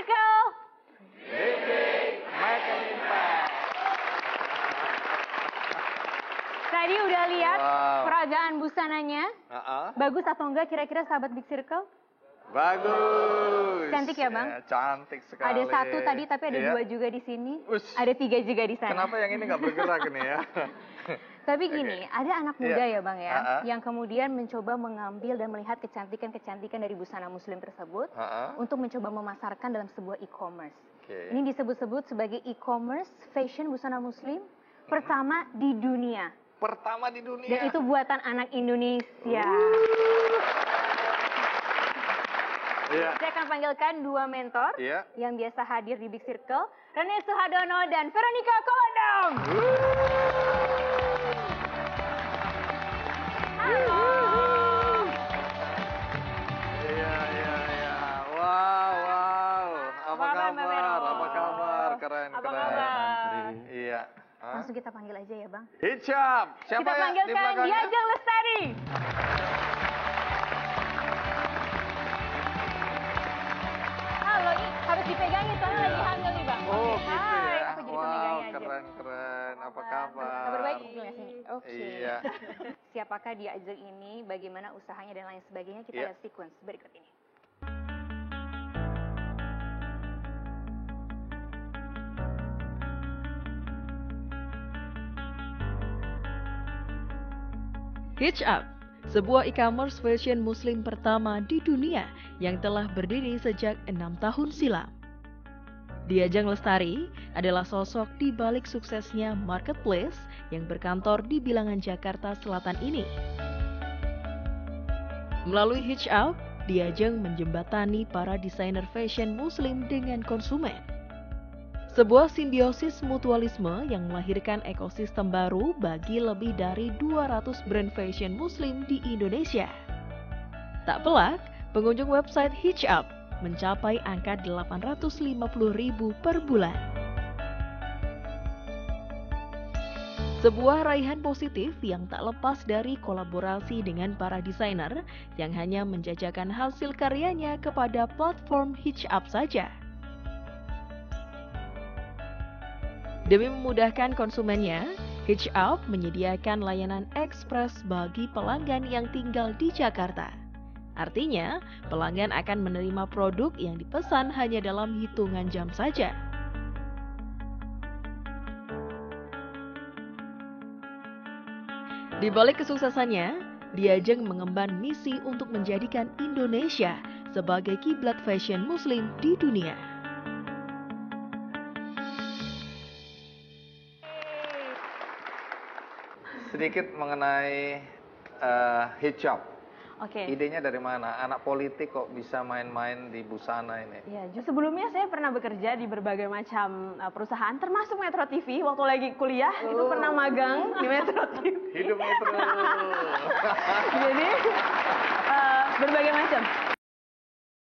Circle. Tadi udah lihat peragaan busananya? Bagus atau enggak kira-kira sahabat Big Circle? Bagus. Cantik ya, Bang? Cantik sekali. Ada satu tadi, tapi ada dua juga di sini. Ada tiga juga di sana. Kenapa yang ini nggak bergerak nih ya? Tapi gini, ada anak muda ya Bang ya, yang kemudian mencoba mengambil dan melihat kecantikan-kecantikan dari busana muslim tersebut untuk mencoba memasarkan dalam sebuah e-commerce. Ini disebut-sebut sebagai e-commerce fashion busana muslim pertama di dunia. Pertama di dunia. Dan itu buatan anak Indonesia. Saya akan panggilkan dua mentor yang biasa hadir di Big Circle, Rene Suhadono dan Veronica Komandong. Halo. Iya. Wow. Apa kabar? Keren. Iya. Langsung kita panggil aja ya Bang. Hijab. Siapa kita ya panggilkan Diajeng Lestari. Halo, ini harus dipegangin soalnya lagi hamil nih Bang. Oh gitu Hai, ya. aku jadi pemegangnya aja. Keren. Apa kabar? Kabar baik panggilnya sini. Oke. Iya. Siapakah Diajeng ini, bagaimana usahanya dan lain sebagainya, kita lihat sequence berikut ini. Hijab, sebuah e-commerce fashion muslim pertama di dunia yang telah berdiri sejak 6 tahun silam. Diajeng Lestari adalah sosok di balik suksesnya marketplace yang berkantor di bilangan Jakarta Selatan ini. Melalui Hijab, Diajeng menjembatani para desainer fashion muslim dengan konsumen. Sebuah simbiosis mutualisme yang melahirkan ekosistem baru bagi lebih dari 200 brand fashion muslim di Indonesia. Tak pelak, pengunjung website Hijab mencapai angka 850.000 per bulan. Sebuah raihan positif yang tak lepas dari kolaborasi dengan para desainer yang hanya menjajakan hasil karyanya kepada platform Hijab saja. Demi memudahkan konsumennya, Hijab menyediakan layanan ekspres bagi pelanggan yang tinggal di Jakarta. Artinya, pelanggan akan menerima produk yang dipesan hanya dalam hitungan jam saja. Di balik kesuksesannya, Diajeng mengemban misi untuk menjadikan Indonesia sebagai kiblat fashion muslim di dunia. Sedikit mengenai hijab. Idenya dari mana? Anak politik kok bisa main-main di busana ini? Ya, justru sebelumnya saya pernah bekerja di berbagai macam perusahaan, termasuk Metro TV. Waktu lagi kuliah, itu pernah magang di Metro TV. Hidup Metro. Jadi, berbagai macam.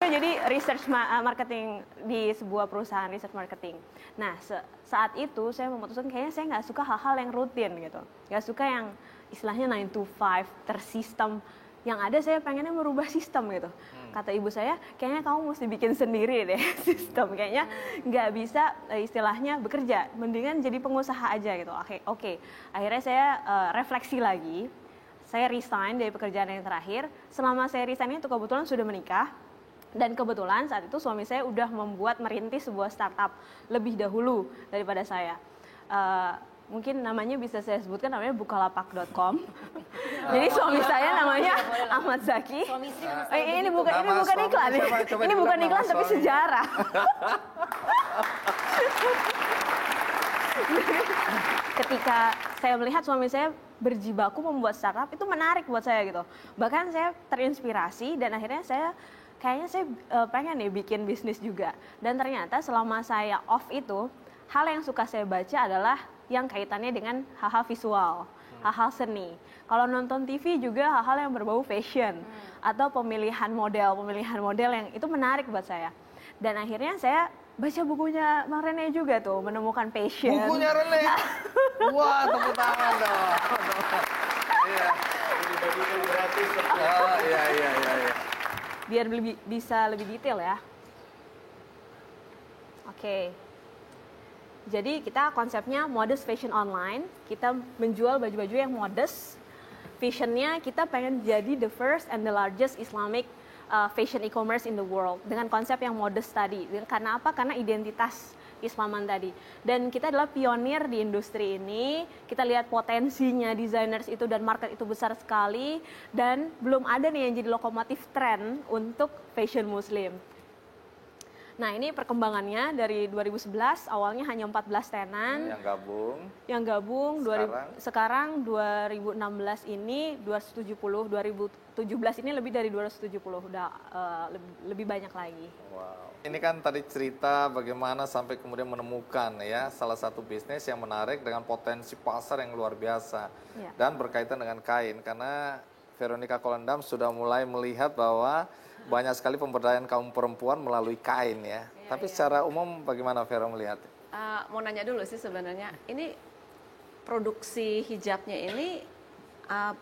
Jadi research marketing di sebuah perusahaan research marketing. Nah, saat itu saya memutuskan kayaknya saya nggak suka hal-hal yang rutin gitu. Nggak suka yang istilahnya 9 to 5 tersistem. Yang ada saya pengennya merubah sistem gitu. Kata ibu saya, kayaknya kamu mesti bikin sendiri deh sistem. Kayaknya nggak bisa istilahnya bekerja. Mendingan jadi pengusaha aja gitu. Oke. Akhirnya saya refleksi lagi. Saya resign dari pekerjaan yang terakhir. Selama saya resign itu kebetulan sudah menikah. Dan kebetulan saat itu suami saya udah merintis sebuah startup lebih dahulu daripada saya. Mungkin namanya bisa saya sebutkan, namanya bukalapak.com. Jadi suami saya namanya Ahmad Zaki. Ini bukan iklan. Ini bukan iklan tapi sejarah. Ketika saya melihat suami saya berjibaku membuat startup, itu menarik buat saya gitu. Bahkan saya terinspirasi dan akhirnya kayaknya saya pengen nih bikin bisnis juga. Dan ternyata selama saya off itu, hal yang suka saya baca adalah yang kaitannya dengan hal-hal visual, hal-hal seni. Kalau nonton TV juga hal-hal yang berbau fashion atau pemilihan model yang itu menarik buat saya. Dan akhirnya saya baca bukunya Bang Rene juga tuh, menemukan passion. Bukunya Rene? Wah, tepuk tangan dong. Iya. Dibagikan gratis. Iya. Biar bisa lebih detail ya. Oke. Jadi kita konsepnya modest fashion online. Kita menjual baju-baju yang modest. Visionnya kita pengen jadi the first and the largest Islamic fashion e-commerce in the world dengan konsep yang modest tadi. Karena apa? Karena identitas Islaman tadi. Dan kita adalah pionir di industri ini. Kita lihat potensinya designers itu dan market itu besar sekali. Dan belum ada nih yang jadi lokomotif tren untuk fashion muslim. Nah, ini perkembangannya dari 2011, awalnya hanya 14 tenan. Yang gabung. Sekarang 2016 ini 270, 2017 ini lebih dari 270, udah lebih banyak lagi. Wow. Ini kan tadi cerita bagaimana sampai kemudian menemukan ya salah satu bisnis yang menarik dengan potensi pasar yang luar biasa. Ya. Dan berkaitan dengan kain, karena Veronica Kolendam sudah mulai melihat bahwa banyak sekali pemberdayaan kaum perempuan melalui kain ya. Tapi secara umum bagaimana Vero melihat? Mau nanya dulu sih sebenarnya, ini produksi hijabnya ini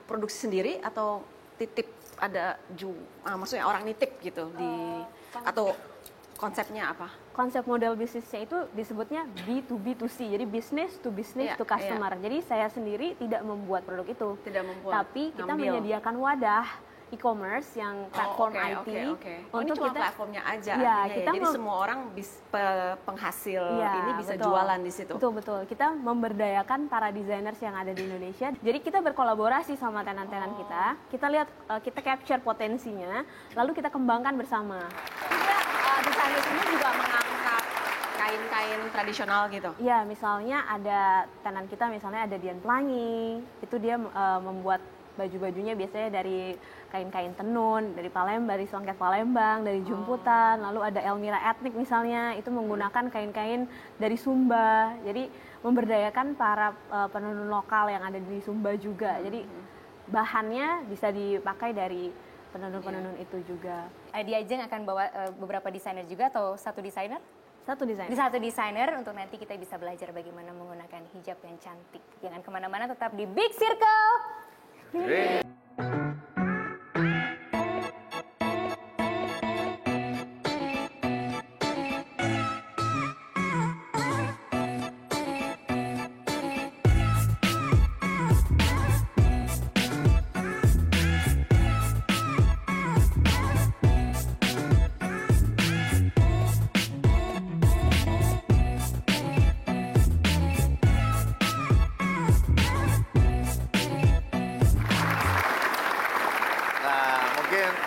produksi sendiri atau titip ada maksudnya orang nitip gitu atau konsepnya apa? Konsep model bisnisnya itu disebutnya B2B2C, jadi business to business to customer. Jadi saya sendiri tidak membuat produk itu, tapi kita menyediakan wadah e-commerce yang platform IT. Untuk ini cuma platformnya aja. Ya, jadi semua orang penghasil ini bisa jualan di situ. Betul. Kita memberdayakan para designers yang ada di Indonesia. Jadi kita berkolaborasi sama tenan-tenan kita. Kita lihat, kita capture potensinya, lalu kita kembangkan bersama. Desainer ini juga mengangkat kain-kain tradisional gitu? Iya, misalnya ada tenan kita, misalnya ada Dian Pelangi, itu dia membuat baju-bajunya biasanya dari kain-kain tenun, dari Palembang, dari Songket Palembang, dari Jumputan, lalu ada Elmira Etnik misalnya, itu menggunakan kain-kain dari Sumba, jadi memberdayakan para penenun lokal yang ada di Sumba juga, jadi bahannya bisa dipakai dari penenun-penenun itu juga. Diajeng akan bawa beberapa desainer juga atau satu desainer? Satu desainer. Di satu desainer untuk nanti kita bisa belajar bagaimana menggunakan hijab yang cantik. Jangan kemana-mana, tetap di Big Circle.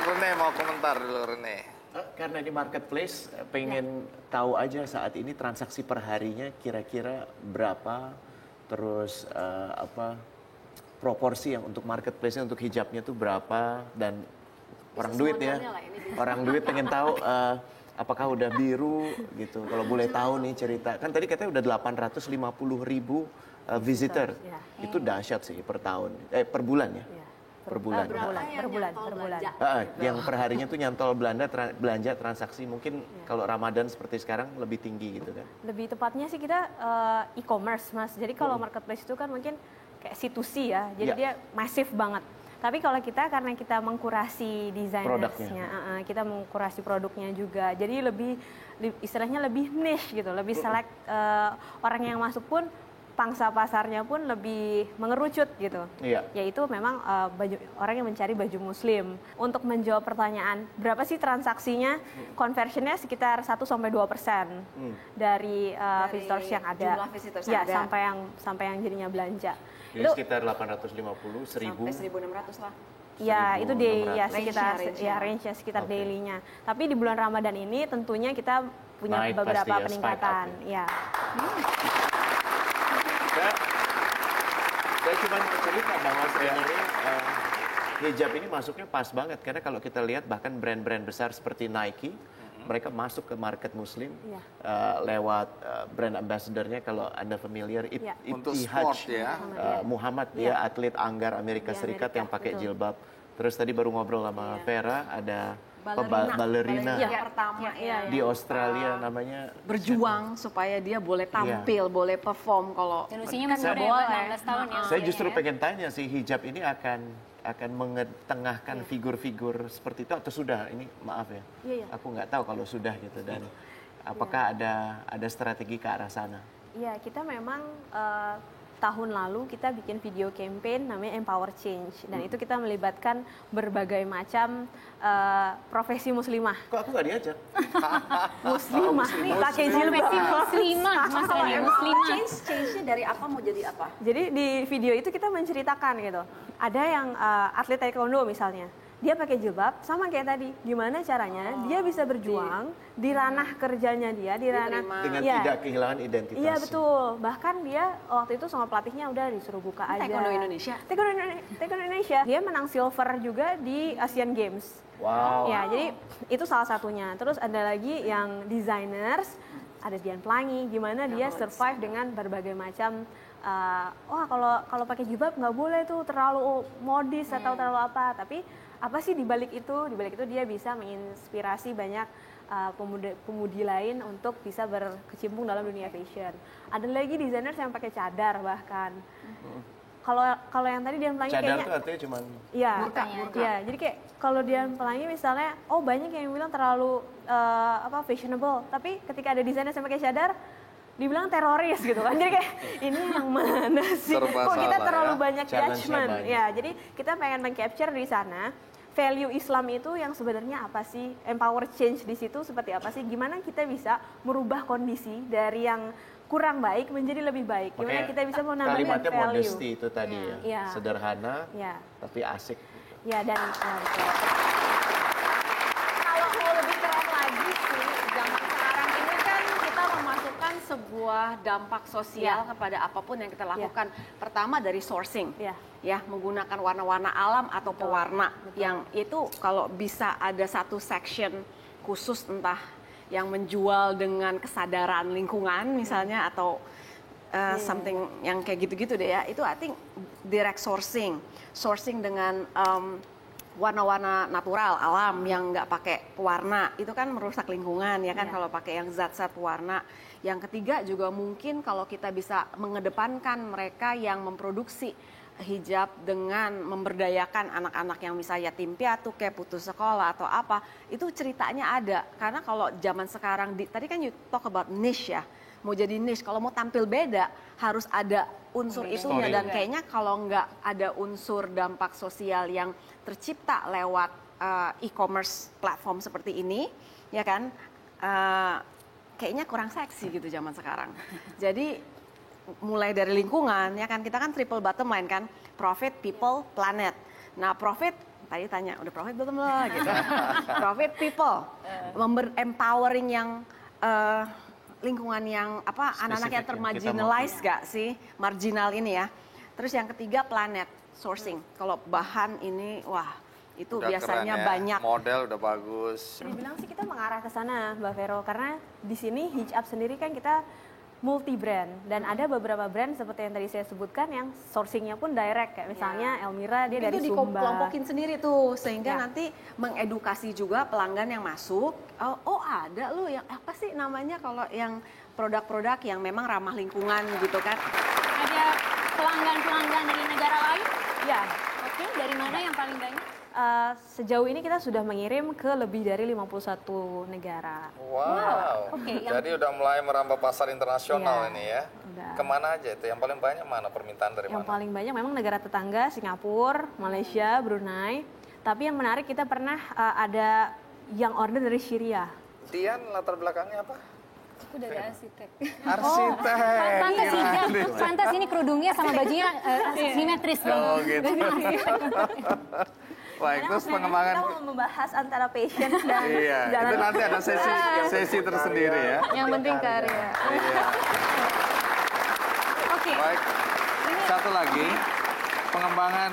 Rene mau komentar dulu, Rene. Karena di marketplace pengen tahu aja saat ini transaksi per harinya kira-kira berapa, terus proporsi yang untuk marketplace-nya untuk hijabnya itu berapa, dan orang duit ya. Orang duit pengen tahu apakah udah biru gitu. Kalau boleh tahu nih cerita. Kan tadi katanya udah 850.000 visitor. Itu dahsyat sih per tahun. Per bulan ya. Per bulan. Per bulan. Yang per harinya tuh nyantol belanja transaksi mungkin kalau Ramadan seperti sekarang lebih tinggi gitu kan. Lebih tepatnya sih kita e-commerce, Mas. Jadi kalau marketplace itu kan mungkin kayak C2C ya. Jadi dia masif banget. Tapi kalau kita karena kita mengkurasi desainersnya, kita mengkurasi produknya juga. Jadi istilahnya lebih niche gitu, lebih select orang yang masuk pun pangsa pasarnya pun lebih mengerucut gitu. Yaitu memang orang yang mencari baju muslim. Untuk menjawab pertanyaan, berapa sih transaksinya? Conversionnya sekitar 1-2% dari visitors yang ada. Jumlah visitors yang ada. Sampai yang jadinya belanja. Jadi sekitar 850, 1000. Sampai 1.600 lah. Ya, itu range-nya sekitar daily-nya. Tapi di bulan Ramadan ini tentunya kita punya beberapa peningkatan. Saya cuma cerita bahwa sebenarnya hijab ini masuknya pas banget, karena kalau kita lihat bahkan brand-brand besar seperti Nike, mereka masuk ke market muslim lewat brand ambassador-nya. Kalau Anda familiar, untuk sport Muhammad, dia atlet Anggar Amerika Serikat yang pakai jilbab. Terus tadi baru ngobrol sama Vera, ada balerina di Australia namanya, berjuang supaya dia boleh tampil, boleh perform. Kalau usianya masih muda, 16 tahun ya. Saya justru pengen tanya sih, hijab ini akan mengetengahkan figur-figur seperti itu atau sudah? Ini maaf ya, aku nggak tahu kalau sudah gitu. Dan Apakah ada strategi ke arah sana? Iya, kita memang tahun lalu kita bikin video campaign namanya Empower Change, dan itu kita melibatkan berbagai macam profesi muslimah. Kok aku nggak diajak? Muslimah, pakai jilbab. Muslimah, masalahnya muslimah. Change-nya dari apa mau jadi apa? Jadi di video itu kita menceritakan gitu. Ada yang atlet taekwondo misalnya, dia pakai jilbab sama kayak tadi. Gimana caranya dia bisa berjuang di ranah kerjanya dia, di ranah dengan tidak kehilangan identitas. Iya betul. Bahkan dia waktu itu sama pelatihnya udah disuruh buka aja. Taekwondo Indonesia. Taekwondo Indonesia. Dia menang silver juga di Asian Games. Wow. Ya, jadi itu salah satunya. Terus ada lagi yang designers, ada Dian Pelangi, gimana dia survive dengan berbagai macam kalau pakai jilbab nggak boleh tuh terlalu modis atau terlalu apa, tapi apa sih di balik itu? Di balik itu dia bisa menginspirasi banyak pemudi lain untuk bisa berkecimpung dalam dunia fashion. Ada lagi desainer yang pakai cadar bahkan. Kalau yang tadi Dian Pelangi cadar kayaknya tuh artinya cuman burka. Iya, jadi kayak kalau Dian Pelangi misalnya, banyak yang bilang terlalu fashionable, tapi ketika ada desainer yang pakai cadar dibilang teroris gitu kan. Jadi kayak ini yang mana sih? Kok kita terlalu banyak judgment. Ya, jadi kita pengen meng-capture di sana value Islam itu yang sebenarnya apa sih? Empower change di situ seperti apa sih? Gimana kita bisa merubah kondisi dari yang kurang baik menjadi lebih baik? Gimana kita bisa menambahkan kalimatnya value? modesty itu tadi ya. Sederhana tapi asik. Ya, dan kalau mau lebih keren lagi sih, zaman sekarang ini kan kita memasukkan sebuah dampak sosial kepada apapun yang kita lakukan. Pertama dari sourcing. Ya, menggunakan warna-warna alam atau pewarna. Yang itu kalau bisa ada satu section khusus, entah yang menjual dengan kesadaran lingkungan misalnya, atau something yang kayak gitu-gitu deh ya, itu I think direct sourcing dengan warna-warna natural alam yang nggak pakai pewarna, itu kan merusak lingkungan ya kan kalau pakai yang zat-zat pewarna. Yang ketiga juga mungkin kalau kita bisa mengedepankan mereka yang memproduksi hijab dengan memberdayakan anak-anak yang misalnya yatim piatu kayak putus sekolah atau apa, itu ceritanya ada. Karena kalau zaman sekarang tadi kan you talk about niche ya, mau jadi niche, kalau mau tampil beda harus ada unsur itunya, dan kayaknya kalau nggak ada unsur dampak sosial yang tercipta lewat e-commerce platform seperti ini ya kan, kayaknya kurang seksi gitu zaman sekarang. Jadi mulai dari lingkungan ya kan, kita kan triple bottom line kan, profit, people, planet. Nah profit tadi tanya udah profit belum lah gitu. Profit, people, empowering yang lingkungan yang anak-anak yang termarginalize gak sih, marginal ini ya. Terus yang ketiga planet, sourcing. Kalau bahan ini itu udah biasanya keren ya. Banyak Model udah bagus. dibilang sih kita mengarah ke sana Mbak Vero, karena di sini hijab sendiri kan kita multi brand, dan ada beberapa brand seperti yang tadi saya sebutkan yang sourcingnya pun direct, kayak misalnya Elmira dia dari Sumba. Itu dikelompokin sendiri tuh, sehingga nanti mengedukasi juga pelanggan yang masuk. Ada loh yang apa sih namanya kalau yang produk-produk yang memang ramah lingkungan gitu kan. Ada pelanggan-pelanggan dari negara lain? Ya. Oke, dari mana yang paling banyak? Sejauh ini kita sudah mengirim ke lebih dari 51 negara. Wow. Jadi udah mulai merambah pasar internasional ini ya. Udah. Kemana aja itu? Yang paling banyak mana permintaan dari Yang mana? paling banyak memang negara tetangga, Singapura, Malaysia, Brunei. Tapi yang menarik kita pernah ada yang order dari Syria. Dian latar belakangnya apa? Aku dari arsitek. Arsitek. Pantas ini kerudungnya sama bajunya simetris. Oh gitu. Baik, terus pengembangan. Kita mau membahas antara passion dan jalan. Itu nanti ada sesi tersendiri ya. Yang penting karya. Iya. Oke. Baik. Satu lagi. Pengembangan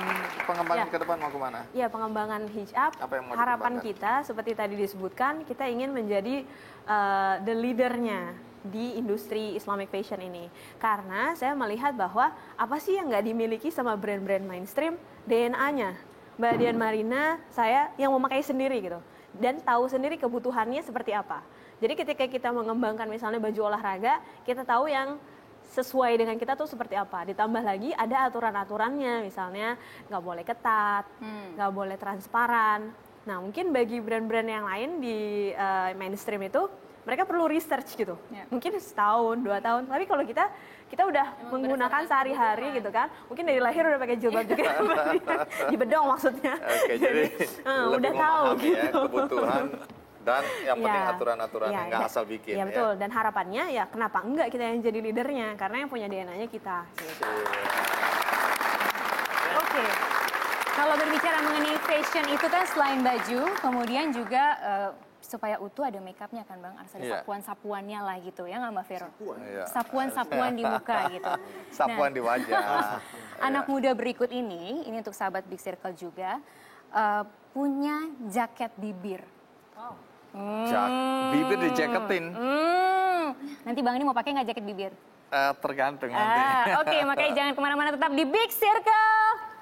ke depan mau kemana? Ya, pengembangan hijab. Apa yang mau harapan dikembangkan? kita seperti tadi disebutkan, kita ingin menjadi the leadernya di industri Islamic fashion ini. Karena saya melihat bahwa apa sih yang nggak dimiliki sama brand-brand mainstream, DNA-nya. Mbak Dian Marina, saya yang memakai sendiri gitu. Dan tahu sendiri kebutuhannya seperti apa. Jadi ketika kita mengembangkan misalnya baju olahraga, kita tahu yang sesuai dengan kita tuh seperti apa. Ditambah lagi ada aturan-aturannya, misalnya nggak boleh ketat, nggak boleh transparan. Nah mungkin bagi brand-brand yang lain di mainstream itu mereka perlu research gitu. Mungkin setahun, 2 tahun. Tapi kalau kita udah menggunakan sehari-hari gitu kan. Mungkin dari lahir udah pakai jilbab juga. Di bedong maksudnya. Oke, jadi udah tahu gitu. Ya, kebutuhan dan yang penting aturan-aturan yang nggak asal bikin. Iya betul. Dan harapannya ya kenapa enggak kita yang jadi leadernya, karena yang punya DNA-nya kita. Gitu. Oke. Kalau berbicara mengenai fashion itu kan selain baju, kemudian juga supaya utuh ada makeupnya kan Bang, harus ada sapuan-sapuannya lah gitu ya nggak Mbak Vero? Sapuan-sapuan di muka gitu. Sapuan di wajah. Anak muda berikut ini untuk sahabat Big Circle juga, punya jaket bibir. Bibir dijaketin. Nanti Bang ini mau pakai nggak jaket bibir? Tergantung nanti. Oke, makanya jangan kemana-mana, tetap di Big Circle.